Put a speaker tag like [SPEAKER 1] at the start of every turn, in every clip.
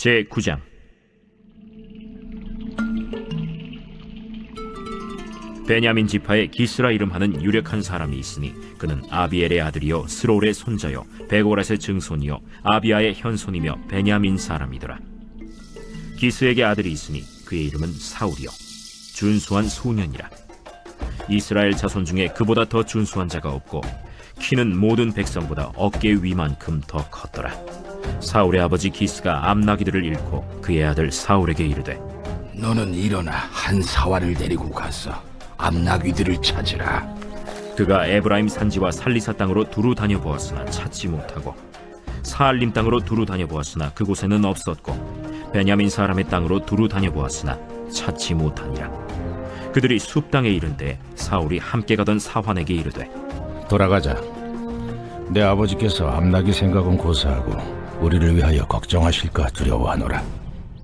[SPEAKER 1] 제9장. 베냐민 지파에 기스라 이름하는 유력한 사람이 있으니 그는 아비엘의 아들이요 스롤의 손자요 베고랏의 증손이요 아비아의 현손이며 베냐민 사람이더라. 기스에게 아들이 있으니 그의 이름은 사울이요 준수한 소년이라. 이스라엘 자손 중에 그보다 더 준수한 자가 없고 키는 모든 백성보다 어깨 위만큼 더 컸더라. 사울의 아버지 기스가 암나기들을 잃고 그의 아들 사울에게 이르되,
[SPEAKER 2] 너는 일어나 한 사활을 데리고 가서 암나귀들을 찾으라.
[SPEAKER 1] 그가 에브라임 산지와 살리사 땅으로 두루 다녀보았으나 찾지 못하고 사알림 땅으로 두루 다녀보았으나 그곳에는 없었고 베냐민 사람의 땅으로 두루 다녀보았으나 찾지 못하니라. 그들이 숲 땅에 이른데 사울이 함께 가던 사환에게 이르되,
[SPEAKER 2] 돌아가자. 내 아버지께서 암나귀 생각은 고사하고 우리를 위하여 걱정하실까 두려워하노라.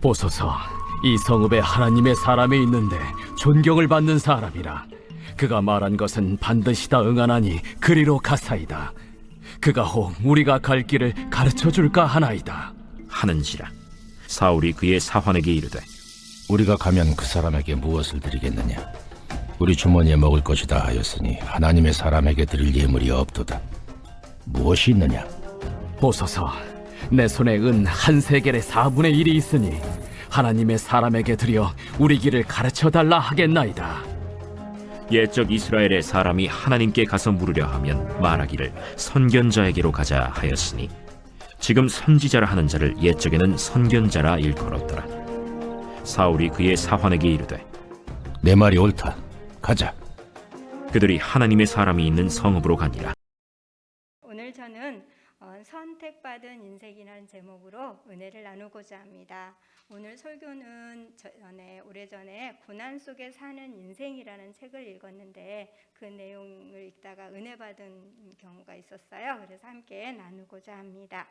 [SPEAKER 3] 보소서, 이 성읍에 하나님의 사람이 있는데 존경을 받는 사람이라. 그가 말한 것은 반드시 다 응하나니 그리로 가사이다. 그가 혹 우리가 갈 길을 가르쳐줄까 하나이다
[SPEAKER 1] 하는지라. 사울이 그의 사환에게 이르되,
[SPEAKER 2] 우리가 가면 그 사람에게 무엇을 드리겠느냐? 우리 주머니에 먹을 것이다 하였으니 하나님의 사람에게 드릴 예물이 없도다. 무엇이 있느냐?
[SPEAKER 3] 보소서, 내 손에 은 한 세겔의 4분의 1이 있으니 하나님의 사람에게 드려 우리 길을 가르쳐달라 하겠나이다.
[SPEAKER 1] 옛적 이스라엘의 사람이 하나님께 가서 물으려 하면 말하기를 선견자에게로 가자 하였으니 지금 선지자라 하는 자를 옛적에는 선견자라 일컬었더라. 사울이 그의 사환에게 이르되,
[SPEAKER 2] 내 말이 옳다. 가자.
[SPEAKER 1] 그들이 하나님의 사람이 있는 성읍으로 가니라.
[SPEAKER 4] 오늘 저는 선택받은 인생이라는 제목으로 은혜를 나누고자 합니다. 오늘 설교는 오래전에 고난 속에 사는 인생이라는 책을 읽었는데 그 내용을 읽다가 은혜 받은 경우가 있었어요. 그래서 함께 나누고자 합니다.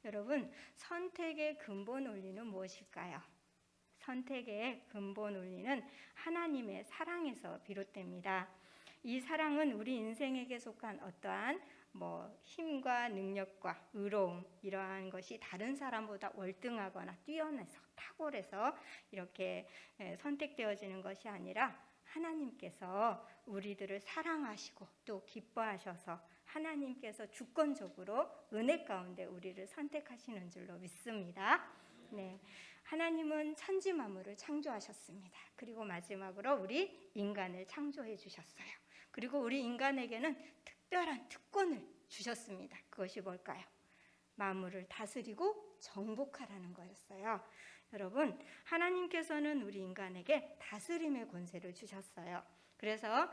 [SPEAKER 4] 여러분, 선택의 근본 원리는 무엇일까요? 선택의 근본 원리는 하나님의 사랑에서 비롯됩니다. 이 사랑은 우리 인생에게 속한 어떠한 힘과 능력과 의로움, 이러한 것이 다른 사람보다 월등하거나 뛰어나서 탁월해서 이렇게 선택되어지는 것이 아니라 하나님께서 우리들을 사랑하시고 또 기뻐하셔서 하나님께서 주권적으로 은혜 가운데 우리를 선택하시는 줄로 믿습니다. 네, 하나님은 천지 만물을 창조하셨습니다. 그리고 마지막으로 우리 인간을 창조해 주셨어요. 그리고 우리 인간에게는 특별한 특권을 주셨습니다. 그것이 뭘까요? 만물을 다스리고 정복하라는 거였어요. 여러분, 하나님께서는 우리 인간에게 다스림의 권세를 주셨어요. 그래서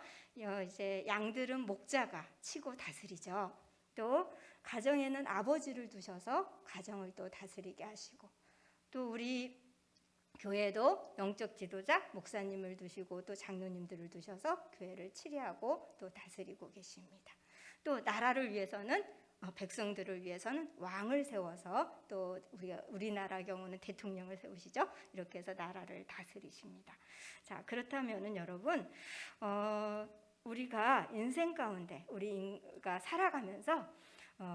[SPEAKER 4] 이제 양들은 목자가 치고 다스리죠. 또 가정에는 아버지를 두셔서 가정을 또 다스리게 하시고, 또 우리 교회도 영적 지도자, 목사님을 두시고 또 장로님들을 두셔서 교회를 치리하고 또 다스리고 계십니다. 또 나라를 위해서는 백성들을 위해서는 왕을 세워서 또 우리나라 경우는 대통령을 세우시죠. 이렇게 해서 나라를 다스리십니다. 자, 그렇다면은 여러분, 우리가 인생 가운데 우리가 살아가면서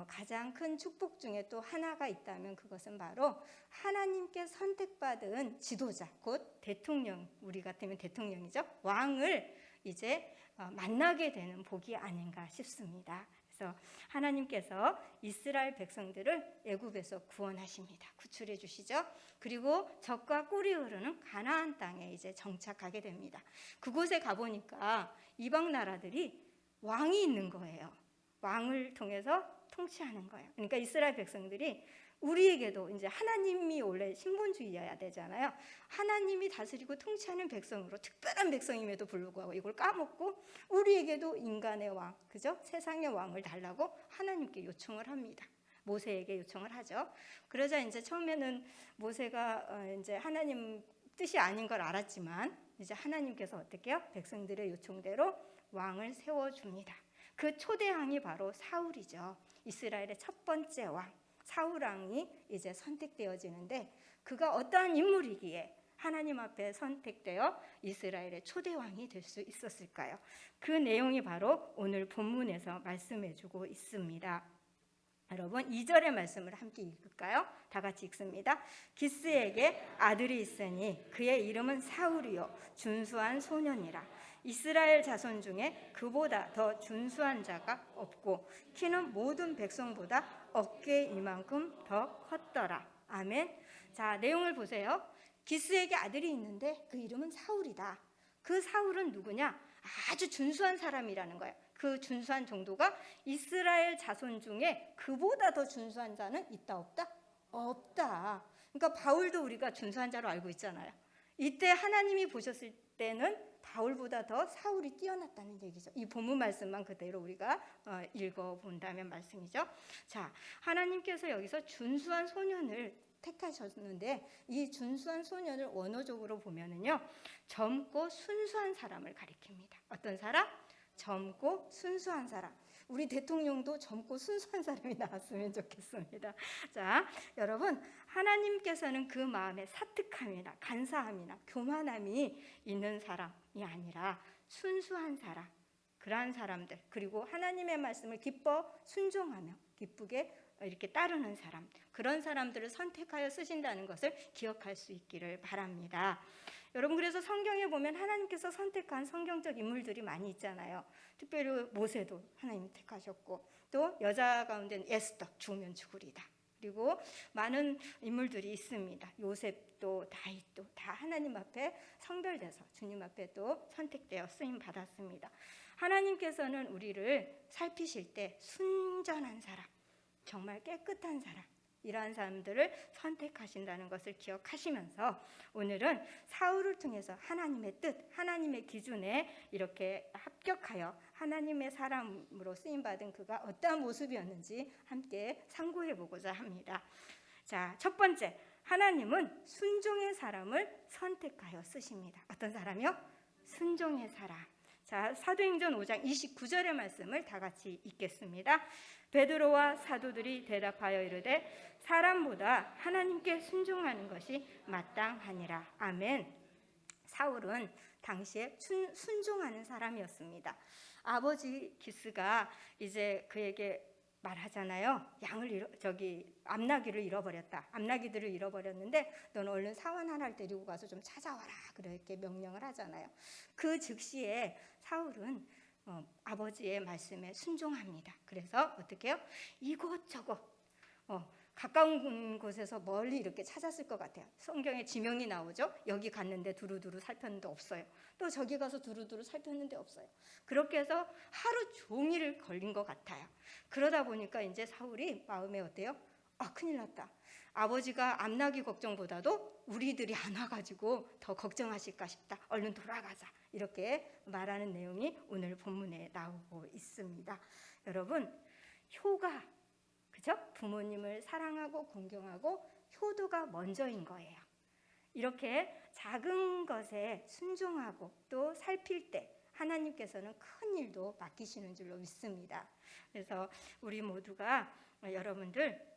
[SPEAKER 4] 가장 큰 축복 중에 또 하나가 있다면 그것은 바로 하나님께 선택받은 지도자, 곧 대통령, 우리 같으면 대통령이죠. 왕을 이제 만나게 되는 복이 아닌가 싶습니다. 그래서 하나님께서 이스라엘 백성들을 애굽에서 구원하십니다. 구출해 주시죠. 그리고 젖과 꿀이 흐르는 가나안 땅에 이제 정착하게 됩니다. 그곳에 가보니까 이방 나라들이 왕이 있는 거예요. 왕을 통해서 통치하는 거예요. 그러니까 이스라엘 백성들이 우리에게도 이제 하나님이 원래 신분주의여야 되잖아요. 하나님이 다스리고 통치하는 백성으로 특별한 백성임에도 불구하고 이걸 까먹고 우리에게도 인간의 왕, 그죠? 세상의 왕을 달라고 하나님께 요청을 합니다. 모세에게 요청을 하죠. 그러자 이제 처음에는 모세가 이제 하나님 뜻이 아닌 걸 알았지만 이제 하나님께서 어떻게 해요? 백성들의 요청대로 왕을 세워줍니다. 그 초대왕이 바로 사울이죠. 이스라엘의 첫 번째 왕 사울 왕이 이제 선택되어지는데 그가 어떠한 인물이기에 하나님 앞에 선택되어 이스라엘의 초대왕이 될 수 있었을까요? 그 내용이 바로 오늘 본문에서 말씀해주고 있습니다. 여러분 2절의 말씀을 함께 읽을까요? 다 같이 읽습니다. 기스에게 아들이 있으니 그의 이름은 사울이요 준수한 소년이라. 이스라엘 자손 중에 그보다 더 준수한 자가 없고 키는 모든 백성보다 어깨 이만큼 더 컸더라. 아멘. 자, 내용을 보세요. 기스에게 아들이 있는데 그 이름은 사울이다. 그 사울은 누구냐? 아주 준수한 사람이라는 거예요. 그 준수한 정도가 이스라엘 자손 중에 그보다 더 준수한 자는 있다 없다? 없다. 그러니까 바울도 우리가 준수한 자로 알고 있잖아요. 이때 하나님이 보셨을 때는 바울보다 더 사울이 뛰어났다는 얘기죠. 이 본문 말씀만 그대로 우리가 읽어본다면 말씀이죠. 자, 하나님께서 여기서 준수한 소년을 택하셨는데 이 준수한 소년을 원어적으로 보면은요, 젊고 순수한 사람을 가리킵니다. 어떤 사람? 젊고 순수한 사람. 우리 대통령도 젊고 순수한 사람이 나왔으면 좋겠습니다. 자, 여러분, 하나님께서는 그 마음에 사특함이나 간사함이나 교만함이 있는 사람이 아니라 순수한 사람, 그러한 사람들, 그리고 하나님의 말씀을 기뻐 순종하며 기쁘게 이렇게 따르는 사람, 그런 사람들을 선택하여 쓰신다는 것을 기억할 수 있기를 바랍니다. 여러분, 그래서 성경에 보면 하나님께서 선택한 성경적 인물들이 많이 있잖아요. 특별히 모세도 하나님 택하셨고, 또 여자 가운데는 에스더, 죽으면 죽으리다. 그리고 많은 인물들이 있습니다. 요셉도 다윗도 다 하나님 앞에 성별돼서 주님 앞에 또 선택되어 쓰임 받았습니다. 하나님께서는 우리를 살피실 때 순전한 사람, 정말 깨끗한 사람, 이러한 사람들을 선택하신다는 것을 기억하시면서 오늘은 사울을 통해서 하나님의 뜻, 하나님의 기준에 이렇게 합격하여 하나님의 사람으로 쓰임받은 그가 어떠한 모습이었는지 함께 상고해 보고자 합니다. 자, 첫 번째, 하나님은 순종의 사람을 선택하여 쓰십니다. 어떤 사람이요? 순종의 사람. 자, 사도행전 5장 29절의 말씀을 다 같이 읽겠습니다. 베드로와 사도들이 대답하여 이르되 사람보다 하나님께 순종하는 것이 마땅하니라. 아멘. 사울은 당시에 순종하는 사람이었습니다. 아버지 기스가 이제 그에게 말하잖아요. 암나귀를 잃어버렸다. 암나귀들을 잃어버렸는데 너는 얼른 사원 하나를 데리고 가서 좀 찾아와라. 그렇게 명령을 하잖아요. 그 즉시에 사울은 아버지의 말씀에 순종합니다. 그래서 어떻게 해요? 이곳저곳 가까운 곳에서 멀리 이렇게 찾았을 것 같아요. 성경에 지명이 나오죠. 여기 갔는데 두루두루 살폈는데 없어요. 또 저기 가서 두루두루 살폈는데 없어요. 그렇게 해서 하루 종일 걸린 것 같아요. 그러다 보니까 이제 사울이 마음에 어때요? 큰일 났다. 아버지가 암나귀 걱정보다도 우리들이 안 와가지고 더 걱정하실까 싶다. 얼른 돌아가자. 이렇게 말하는 내용이 오늘 본문에 나오고 있습니다. 여러분, 효가, 그죠? 부모님을 사랑하고 공경하고 효도가 먼저인 거예요. 이렇게 작은 것에 순종하고 또 살필 때 하나님께서는 큰 일도 맡기시는 줄로 믿습니다. 그래서 우리 모두가 여러분들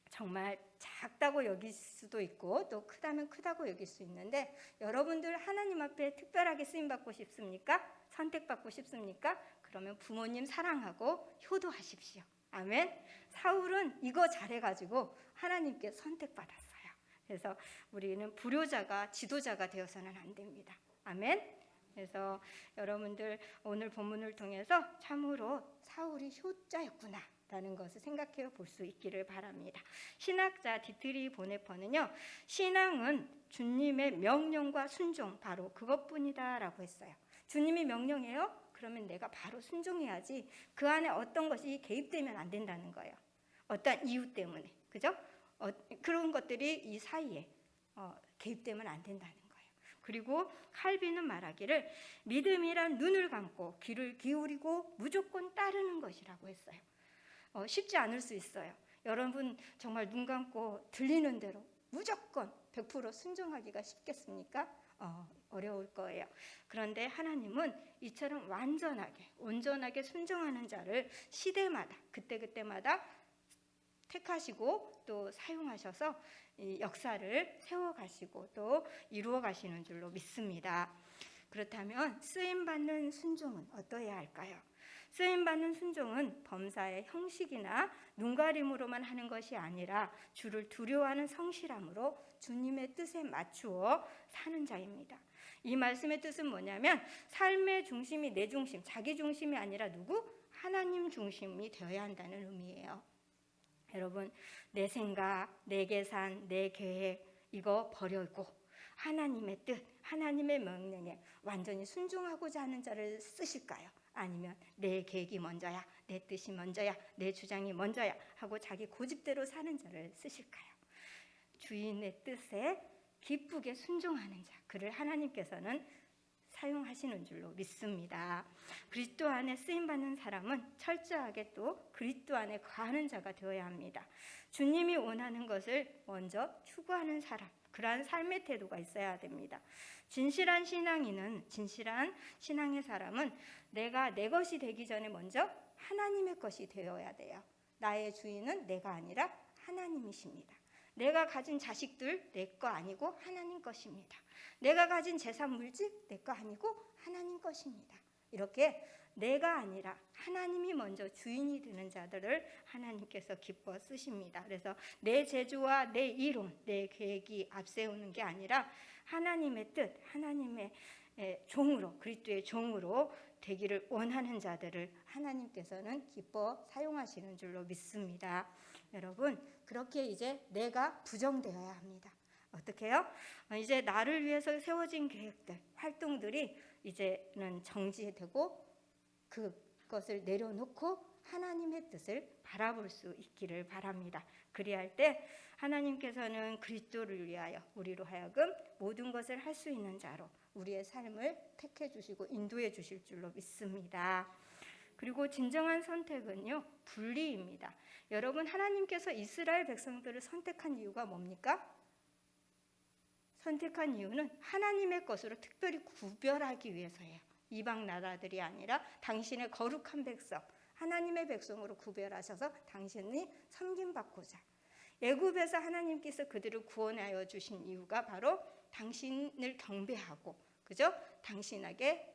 [SPEAKER 4] 정말 작다고 여길 수도 있고 또 크다면 크다고 여길 수 있는데 여러분들 하나님 앞에 특별하게 쓰임받고 싶습니까? 선택받고 싶습니까? 그러면 부모님 사랑하고 효도하십시오. 아멘. 사울은 이거 잘해가지고 하나님께 선택받았어요. 그래서 우리는 불효자가 지도자가 되어서는 안 됩니다. 아멘. 그래서 여러분들 오늘 본문을 통해서 참으로 사울이 효자였구나 라는 것을 생각해 볼 수 있기를 바랍니다. 신학자 디트리 보네퍼는요, 신앙은 주님의 명령과 순종, 바로 그것뿐이다 라고 했어요. 주님이 명령해요? 그러면 내가 바로 순종해야지 그 안에 어떤 것이 개입되면 안 된다는 거예요. 어떤 이유 때문에, 그죠? 그런 것들이 이 사이에 개입되면 안 된다는 거예요. 그리고 칼빈은 말하기를 믿음이란 눈을 감고 귀를 기울이고 무조건 따르는 것이라고 했어요. 쉽지 않을 수 있어요. 여러분 정말 눈 감고 들리는 대로 무조건 100% 순종하기가 쉽겠습니까? 어려울 거예요. 그런데 하나님은 이처럼 완전하게 온전하게 순종하는 자를 시대마다 그때그때마다 택하시고 또 사용하셔서 이 역사를 세워가시고 또 이루어가시는 줄로 믿습니다. 그렇다면 쓰임받는 순종은 어떠해야 할까요? 쓰임받는 순종은 범사의 형식이나 눈가림으로만 하는 것이 아니라 주를 두려워하는 성실함으로 주님의 뜻에 맞추어 사는 자입니다. 이 말씀의 뜻은 뭐냐면 삶의 중심이 내 중심, 자기 중심이 아니라 누구? 하나님 중심이 되어야 한다는 의미예요. 여러분, 내 생각, 내 계산, 내 계획 이거 버리고 하나님의 뜻, 하나님의 명령에 완전히 순종하고자 하는 자를 쓰실까요? 아니면 내 계획이 먼저야, 내 뜻이 먼저야, 내 주장이 먼저야 하고 자기 고집대로 사는 자를 쓰실까요? 주인의 뜻에 기쁘게 순종하는 자, 그를 하나님께서는 사용하시는 줄로 믿습니다. 그리스도 안에 쓰임받는 사람은 철저하게 또 그리스도 안에 거하는 자가 되어야 합니다. 주님이 원하는 것을 먼저 추구하는 사람, 그러한 삶의 태도가 있어야 됩니다. 진실한 신앙의 사람은 내가 내 것이 되기 전에 먼저 하나님의 것이 되어야 돼요. 나의 주인은 내가 아니라 하나님이십니다. 내가 가진 자식들 내 거 아니고 하나님 것입니다. 내가 가진 재산 물질 내 거 아니고 하나님 것입니다. 이렇게 내가 아니라 하나님이 먼저 주인이 되는 자들을 하나님께서 기뻐 쓰십니다. 그래서 내 재주와 내 이론, 내 계획이 앞세우는 게 아니라 하나님의 뜻, 하나님의 종으로, 그리스도의 종으로 되기를 원하는 자들을 하나님께서는 기뻐 사용하시는 줄로 믿습니다. 여러분, 그렇게 이제 내가 부정되어야 합니다. 어떻게 해요? 이제 나를 위해서 세워진 계획들, 활동들이 이제는 정지되고 그것을 내려놓고 하나님의 뜻을 바라볼 수 있기를 바랍니다. 그리할 때 하나님께서는 그리스도를 위하여 우리로 하여금 모든 것을 할 수 있는 자로 우리의 삶을 택해 주시고 인도해 주실 줄로 믿습니다. 그리고 진정한 선택은요, 분리입니다. 여러분, 하나님께서 이스라엘 백성들을 선택한 이유가 뭡니까? 선택한 이유는 하나님의 것으로 특별히 구별하기 위해서예요. 이방 나라들이 아니라 당신의 거룩한 백성, 하나님의 백성으로 구별하셔서 당신이 섬김받고자. 애굽에서 하나님께서 그들을 구원하여 주신 이유가 바로 당신을 경배하고, 그죠? 당신에게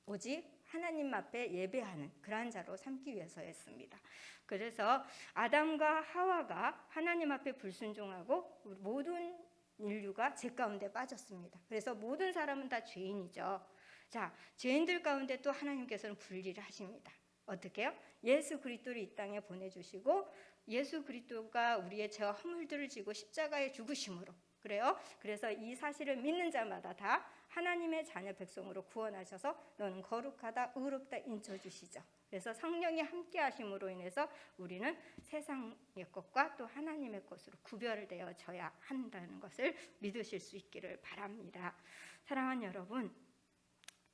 [SPEAKER 4] 오직 하나님 앞에 예배하는 그러한 자로 삼기 위해서였습니다. 그래서 아담과 하와가 하나님 앞에 불순종하고 모든 인류가 죄 가운데 빠졌습니다. 그래서 모든 사람은 다 죄인이죠. 자, 죄인들 가운데 또 하나님께서는 분리를 하십니다. 어떻게 해요? 예수 그리스도를 이 땅에 보내주시고 예수 그리스도가 우리의 죄와 허물들을 지고 십자가에 죽으심으로, 그래요? 그래서 이 사실을 믿는 자마다 다 하나님의 자녀 백성으로 구원하셔서 너는 거룩하다, 의롭다 인쳐주시죠. 그래서 성령이 함께 하심으로 인해서 우리는 세상의 것과 또 하나님의 것으로 구별되어져야 한다는 것을 믿으실 수 있기를 바랍니다. 사랑하는 여러분,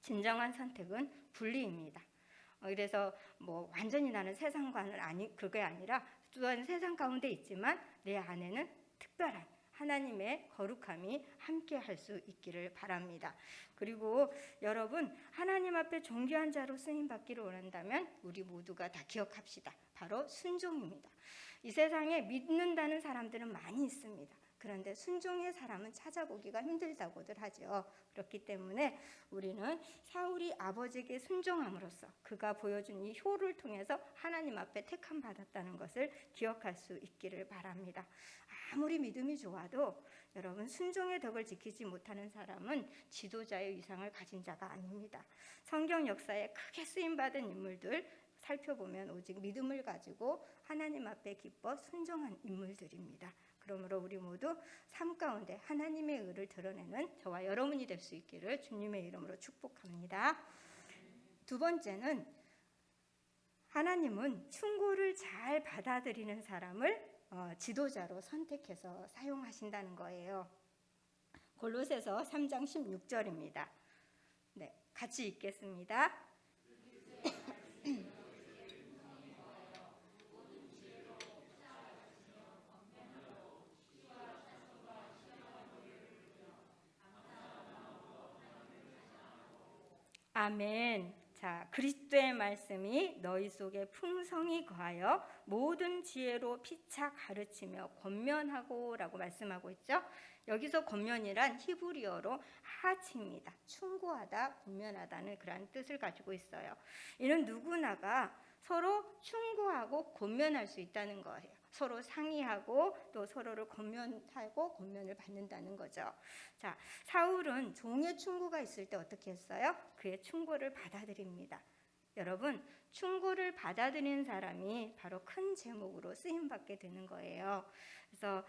[SPEAKER 4] 진정한 선택은 분리입니다. 그래서 뭐 완전히 나는 세상과는 그게 아니라 또한 세상 가운데 있지만 내 안에는 특별한 하나님의 거룩함이 함께 할 수 있기를 바랍니다. 그리고 여러분, 하나님 앞에 존귀한 자로 쓰임받기를 원한다면 우리 모두가 다 기억합시다. 바로 순종입니다. 이 세상에 믿는다는 사람들은 많이 있습니다. 그런데 순종의 사람은 찾아보기가 힘들다고들 하죠. 그렇기 때문에 우리는 사울이 아버지에게 순종함으로써 그가 보여준 이 효를 통해서 하나님 앞에 택함 받았다는 것을 기억할 수 있기를 바랍니다. 아무리 믿음이 좋아도 여러분, 순종의 덕을 지키지 못하는 사람은 지도자의 위상을 가진 자가 아닙니다. 성경 역사에 크게 쓰임받은 인물들 살펴보면 오직 믿음을 가지고 하나님 앞에 기뻐 순종한 인물들입니다. 그러므로 우리 모두 삶 가운데 하나님의 의를 드러내는 저와 여러분이 될 수 있기를 주님의 이름으로 축복합니다. 두 번째는 하나님은 충고를 잘 받아들이는 사람을 지도자로 선택해서 사용하신다는 거예요. 골로새서 3장 16절입니다. 네, 같이 읽겠습니다. 아멘. 자, 그리스도의 말씀이 너희 속에 풍성히 거하여 모든 지혜로 피차 가르치며 권면하고라고 말씀하고 있죠. 여기서 권면이란 히브리어로 하치입니다. 충고하다, 권면하다는 그런 뜻을 가지고 있어요. 이는 누구나가 서로 충고하고 권면할 수 있다는 거예요. 서로 상의하고 또 서로를 권면하고 권면을 받는다는 거죠. 자, 사울은 종의 충고가 있을 때 어떻게 했어요? 그의 충고를 받아들입니다. 여러분, 충고를 받아들이는 사람이 바로 큰 제목으로 쓰임 받게 되는 거예요. 그래서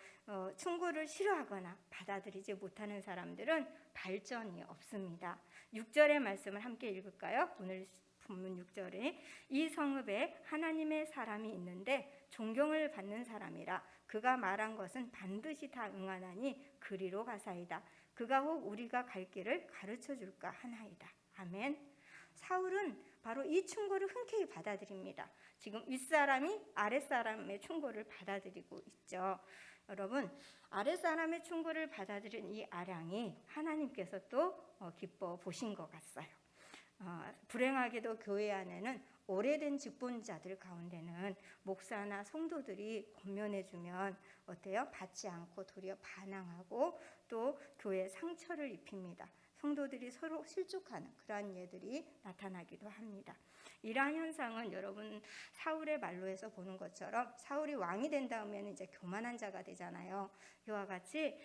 [SPEAKER 4] 충고를 싫어하거나 받아들이지 못하는 사람들은 발전이 없습니다. 6절의 말씀을 함께 읽을까요? 오늘 본문 6절에 이 성읍에 하나님의 사람이 있는데 존경을 받는 사람이라 그가 말한 것은 반드시 다 응하나니 그리로 가사이다. 그가 혹 우리가 갈 길을 가르쳐 줄까 하나이다. 아멘. 사울은 바로 이 충고를 흔쾌히 받아들입니다. 지금 윗사람이 아랫사람의 충고를 받아들이고 있죠. 여러분, 아랫사람의 충고를 받아들인 이 아량이 하나님께서 또 기뻐 보신 것 같아요. 불행하게도 교회 안에는 오래된 직분자들 가운데는 목사나 성도들이 권면해주면 어때요? 받지 않고 도리어 반항하고 또 교회에 상처를 입힙니다. 성도들이 서로 실족하는 그러한 예들이 나타나기도 합니다. 이러한 현상은 여러분 사울의 말로 해서 보는 것처럼 사울이 왕이 된 다음에는 이제 교만한 자가 되잖아요. 이와 같이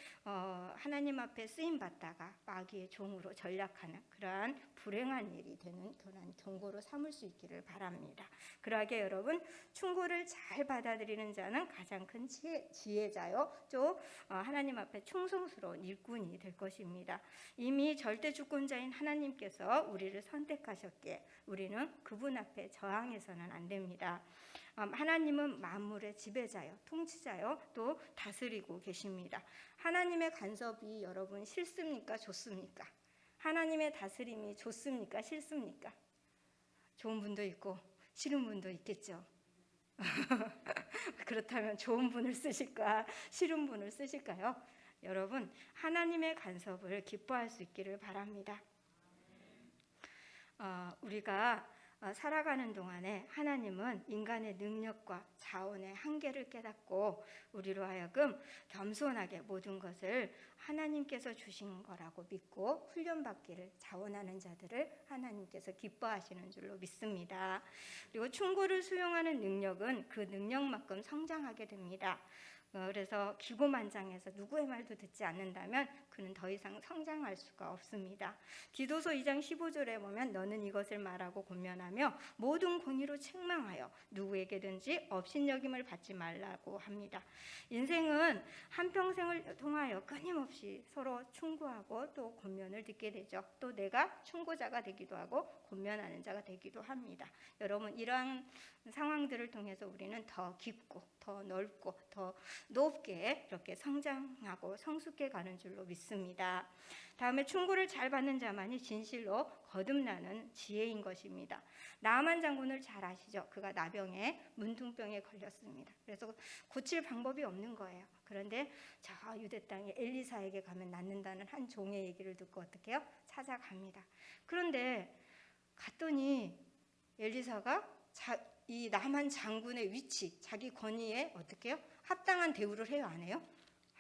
[SPEAKER 4] 하나님 앞에 쓰임 받다가 마귀의 종으로 전락하는 그러한 불행한 일이 되는 그런 경고로 삼을 수 있기를 바랍니다. 그러하게 여러분 충고를 잘 받아들이는 자는 가장 큰 지혜자요 또 하나님 앞에 충성스러운 일꾼이 될 것입니다. 이미 절대 주권자인 하나님께서 우리를 선택하셨기에 우리는 그분 앞에 저항해서는 안 됩니다. 하나님은 만물의 지배자요, 통치자요, 또 다스리고 계십니다. 하나님의 간섭이 여러분 싫습니까? 좋습니까? 하나님의 다스림이 좋습니까? 싫습니까? 좋은 분도 있고 싫은 분도 있겠죠. 그렇다면 좋은 분을 쓰실까? 싫은 분을 쓰실까요? 여러분, 하나님의 간섭을 기뻐할 수 있기를 바랍니다. 우리가 살아가는 동안에 하나님은 인간의 능력과 자원의 한계를 깨닫고 우리로 하여금 겸손하게 모든 것을 하나님께서 주신 거라고 믿고 훈련받기를 자원하는 자들을 하나님께서 기뻐하시는 줄로 믿습니다. 그리고 충고를 수용하는 능력은 그 능력만큼 성장하게 됩니다. 그래서 기고만장해서 누구의 말도 듣지 않는다면 그는 더 이상 성장할 수가 없습니다. 디도서 2장 15절에 보면 너는 이것을 말하고 권면하며 모든 권위로 책망하여 누구에게든지 업신여김을 받지 말라고 합니다. 인생은 한평생을 통하여 끊임없이 서로 충고하고 또 권면을 듣게 되죠. 또 내가 충고자가 되기도 하고 권면하는 자가 되기도 합니다. 여러분, 이러한 상황들을 통해서 우리는 더 깊고 더 넓고 더 높게 이렇게 성장하고 성숙해 가는 줄로 믿습니다. 다음에 충고를 잘 받는 자만이 진실로 거듭나는 지혜인 것입니다. 나아만 장군을 잘 아시죠? 그가 나병에 문둥병에 걸렸습니다. 그래서 고칠 방법이 없는 거예요. 그런데 저 유대 땅에 엘리사에게 가면 낫는다는 한 종의 얘기를 듣고 어떻게 해요? 찾아갑니다. 그런데 갔더니 엘리사가 이 나만 장군의 위치, 자기 권위에 어떻게 해요? 합당한 대우를 해요? 안 해요?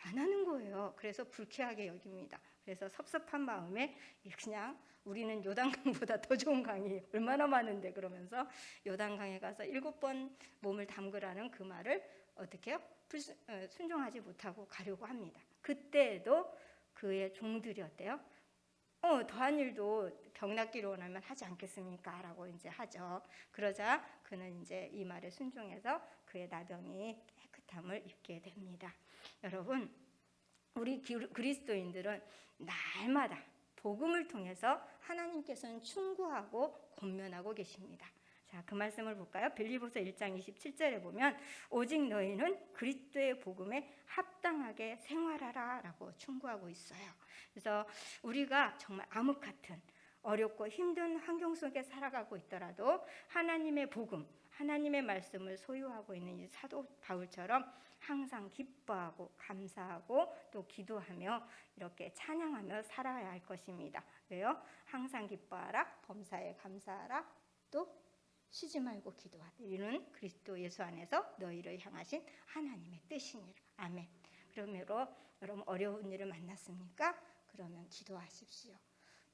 [SPEAKER 4] 안 하는 거예요. 그래서 불쾌하게 여깁니다. 그래서 섭섭한 마음에 그냥 우리는 요단강보다 더 좋은 강이 얼마나 많은데 그러면서 요단강에 가서 7번 몸을 담그라는 그 말을 어떻게 해요? 순종하지 못하고 가려고 합니다. 그때도 그의 종들이 어때요? 더한 일도 병낫기를 원하면 하지 않겠습니까? 라고 이제 하죠. 그러자 그는 이제 이 말에 순종해서 그의 나병이 깨끗함을 입게 됩니다. 여러분, 우리 그리스도인들은 날마다 복음을 통해서 하나님께서는 충고하고 권면하고 계십니다. 자, 그 말씀을 볼까요? 빌립보서 1장 27절에 보면 오직 너희는 그리스도의 복음에 합당하게 생활하라 라고 충고하고 있어요. 그래서 우리가 정말 암흑 같은 어렵고 힘든 환경 속에 살아가고 있더라도 하나님의 복음, 하나님의 말씀을 소유하고 있는 이 사도 바울처럼 항상 기뻐하고 감사하고 또 기도하며 이렇게 찬양하며 살아야 할 것입니다. 왜요? 항상 기뻐하라, 범사에 감사하라, 또 쉬지 말고 기도하라. 이는 그리스도 예수 안에서 너희를 향하신 하나님의 뜻이니라. 아멘. 그러므로 여러분 어려운 일을 만났습니까? 그러면 기도하십시오.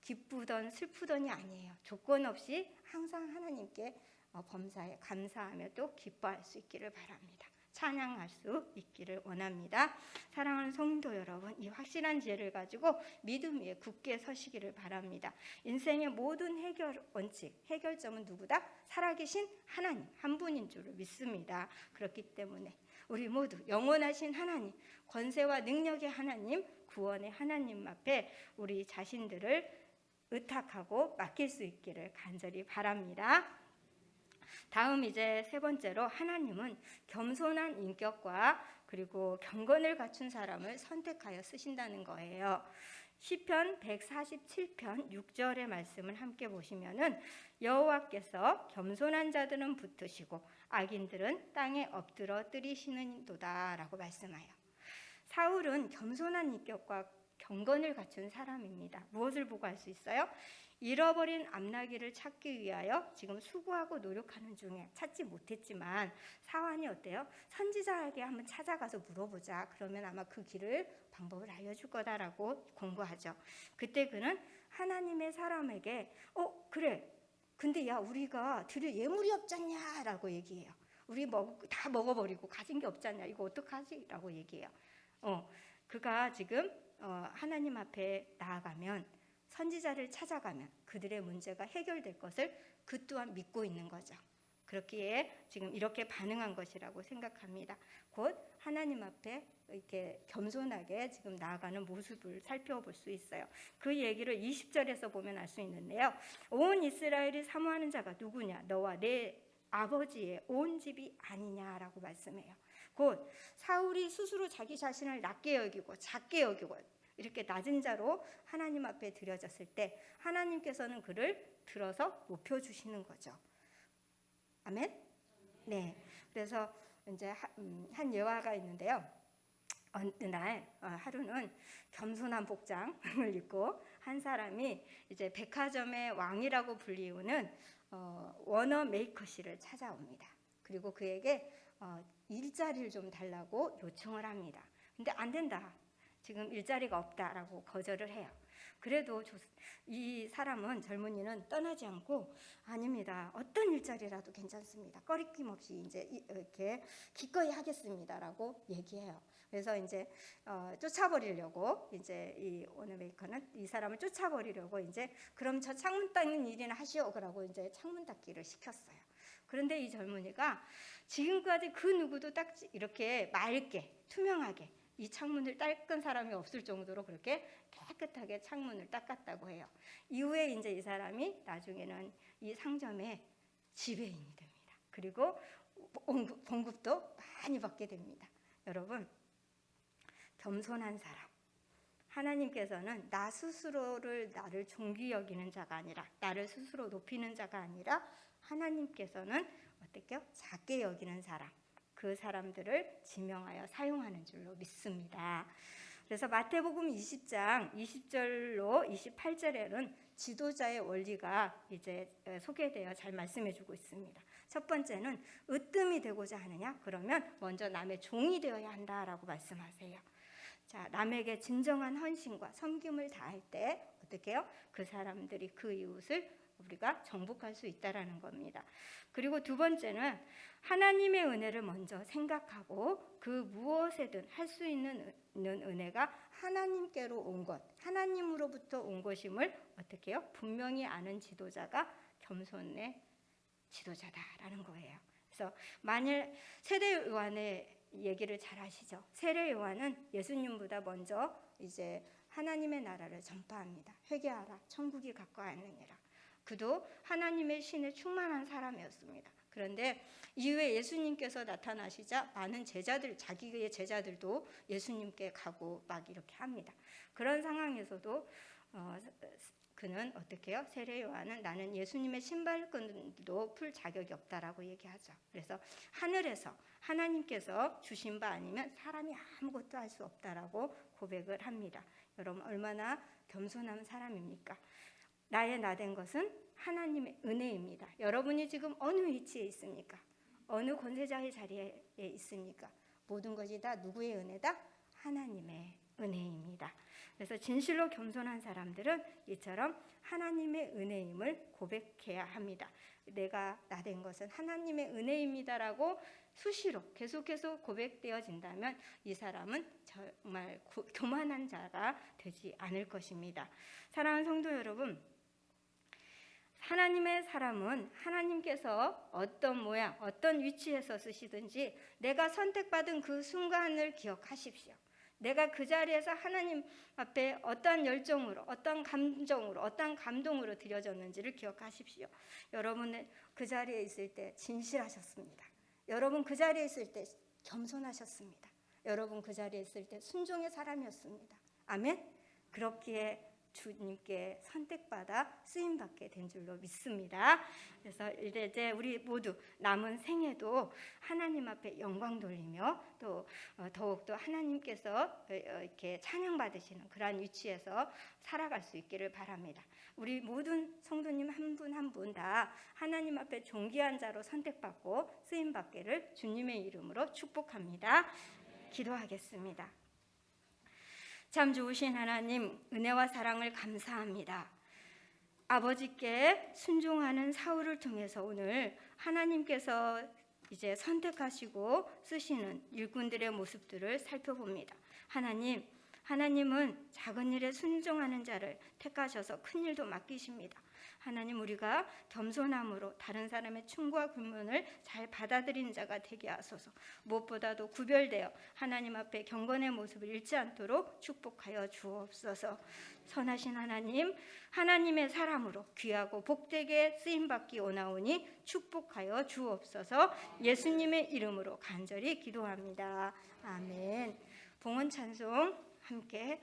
[SPEAKER 4] 기쁘던 슬프던이 아니에요. 조건 없이 항상 하나님께 범사에 감사하며 또 기뻐할 수 있기를 바랍니다. 찬양할 수 있기를 원합니다. 사랑하는 성도 여러분, 이 확실한 지혜를 가지고 믿음 위에 굳게 서시기를 바랍니다. 인생의 모든 해결 원칙, 해결점은 누구다? 살아계신 하나님 한 분인 줄을 믿습니다. 그렇기 때문에 우리 모두 영원하신 하나님, 권세와 능력의 하나님, 구원의 하나님 앞에 우리 자신들을 의탁하고 맡길 수 있기를 간절히 바랍니다. 다음 이제 세 번째로 하나님은 겸손한 인격과 그리고 경건을 갖춘 사람을 선택하여 쓰신다는 거예요. 시편 147편 6절의 말씀을 함께 보시면은 여호와께서 겸손한 자들은 붙으시고 악인들은 땅에 엎드러 뜨리시는도다라고 말씀하여. 사울은 겸손한 인격과 경건을 갖춘 사람입니다. 무엇을 보고 알 수 있어요? 잃어버린 암나귀를 찾기 위하여 지금 수고하고 노력하는 중에 찾지 못했지만 사환이 어때요? 선지자에게 한번 찾아가서 물어보자. 그러면 아마 그 길을 방법을 알려줄 거다라고 공고하죠. 그때 그는 하나님의 사람에게 그래. 근데 야 우리가 드릴 예물이 없잖냐 라고 얘기해요. 우리 다 먹어버리고 가진 게 없잖냐. 이거 어떡하지? 라고 얘기해요. 그가 지금 하나님 앞에 나아가면 선지자를 찾아가면 그들의 문제가 해결될 것을 그 또한 믿고 있는 거죠. 그렇기에 지금 이렇게 반응한 것이라고 생각합니다. 곧 하나님 앞에 이렇게 겸손하게 지금 나아가는 모습을 살펴볼 수 있어요. 그 얘기를 20절에서 보면 알 수 있는데요. 온 이스라엘이 사모하는 자가 누구냐? 너와 내 아버지의 온 집이 아니냐라고 말씀해요. 곧 사울이 스스로 자기 자신을 낮게 여기고 작게 여기고 이렇게 낮은 자로 하나님 앞에 드려졌을 때 하나님께서는 그를 들어서 높여주시는 거죠. 아멘? 네. 그래서 이제 한 예화가 있는데요. 어느 날 하루는 겸손한 복장을 입고 한 사람이 이제 백화점의 왕이라고 불리우는 워너 메이커 씨를 찾아옵니다. 그리고 그에게 일자리를 좀 달라고 요청을 합니다. 근데 안 된다. 지금 일자리가 없다라고 거절을 해요. 그래도 이 사람은 젊은이는 떠나지 않고 아닙니다. 어떤 일자리라도 괜찮습니다. 꺼리낌 없이 이제 이렇게 기꺼이 하겠습니다라고 얘기해요. 그래서 이제 쫓아버리려고 이제 이 오너메이커는 이 사람을 쫓아버리려고 이제 그럼 저 창문 닦는 일이나 하시오 그러고 이제 창문 닦기를 시켰어요. 그런데 이 젊은이가 지금까지 그 누구도 딱 이렇게 맑게 투명하게 이 창문을 닦은 사람이 없을 정도로 그렇게 깨끗하게 창문을 닦았다고 해요. 이후에 이제 이 사람이 나중에는 이 상점의 지배인이 됩니다. 그리고 봉급도 많이 받게 됩니다. 여러분, 겸손한 사람. 하나님께서는 나 스스로를 나를 존귀 여기는 자가 아니라 나를 스스로 높이는 자가 아니라 하나님께서는 어떻게요? 작게 여기는 사람. 그 사람들을 지명하여 사용하는 줄로 믿습니다. 그래서 마태복음 20장 20절로 28절에는 지도자의 원리가 이제 소개되어 잘 말씀해주고 있습니다. 첫 번째는 으뜸이 되고자 하느냐? 그러면 먼저 남의 종이 되어야 한다라고 말씀하세요. 자, 남에게 진정한 헌신과 섬김을 다할 때 어떻게 해요? 그 사람들이 그 이웃을 우리가 정복할 수 있다라는 겁니다. 그리고 두 번째는 하나님의 은혜를 먼저 생각하고 그 무엇에든 할 수 있는 은혜가 하나님께로 온 것, 하나님으로부터 온 것임을 어떻게 해요? 분명히 아는 지도자가 겸손의 지도자다라는 거예요. 그래서 만일 세례 요한의 얘기를 잘 아시죠? 세례 요한은 예수님보다 먼저 이제 하나님의 나라를 전파합니다. 회개하라, 천국이 가까웠느니라. 그도 하나님의 신에 충만한 사람이었습니다. 그런데 이후에 예수님께서 나타나시자 많은 제자들, 자기의 제자들도 예수님께 가고 막 이렇게 합니다. 그런 상황에서도 그는 어떻게 해요? 세례 요한은 나는 예수님의 신발끈도 풀 자격이 없다라고 얘기하죠. 그래서 하늘에서 하나님께서 주신 바 아니면 사람이 아무것도 할 수 없다라고 고백을 합니다. 여러분 얼마나 겸손한 사람입니까? 나의 나된 것은 하나님의 은혜입니다. 여러분이 지금 어느 위치에 있습니까? 어느 권세자의 자리에 있습니까? 모든 것이 다 누구의 은혜다? 하나님의 은혜입니다. 그래서 진실로 겸손한 사람들은 이처럼 하나님의 은혜임을 고백해야 합니다. 내가 나된 것은 하나님의 은혜입니다라고 수시로 계속해서 고백되어진다면 이 사람은 정말 교만한 자가 되지 않을 것입니다. 사랑하는 성도 여러분, 하나님의 사람은 하나님께서 어떤 모양, 어떤 위치에서 쓰시든지 내가 선택받은 그 순간을 기억하십시오. 내가 그 자리에서 하나님 앞에 어떠한 열정으로, 어떠한 감정으로, 어떠한 감동으로 드려졌는지를 기억하십시오. 여러분은 그 자리에 있을 때 진실하셨습니다. 여러분 그 자리에 있을 때 겸손하셨습니다. 여러분 그 자리에 있을 때 순종의 사람이었습니다. 아멘. 그렇기에 주님께 선택받아 쓰임받게 된 줄로 믿습니다. 그래서 이제 우리 모두 남은 생에도 하나님 앞에 영광 돌리며 또 더욱더 하나님께서 이렇게 찬양받으시는 그러한 위치에서 살아갈 수 있기를 바랍니다. 우리 모든 성도님 한 분 한 분 다 하나님 앞에 존귀한 자로 선택받고 쓰임받기를 주님의 이름으로 축복합니다. 기도하겠습니다. 참 좋으신 하나님, 은혜와 사랑을 감사합니다. 아버지께 순종하는 사울을 통해서 오늘 하나님께서 이제 선택하시고 쓰시는 일꾼들의 모습들을 살펴봅니다. 하나님은 작은 일에 순종하는 자를 택하셔서 큰 일도 맡기십니다. 하나님, 우리가 겸손함으로 다른 사람의 충고와 불문을 잘 받아들이는 자가 되게 하소서. 무엇보다도 구별되어 하나님 앞에 경건의 모습을 잃지 않도록 축복하여 주옵소서. 선하신 하나님, 하나님의 사람으로 귀하고 복되게 쓰임받기 원하오니 축복하여 주옵소서. 예수님의 이름으로 간절히 기도합니다. 아멘. 봉헌 찬송 함께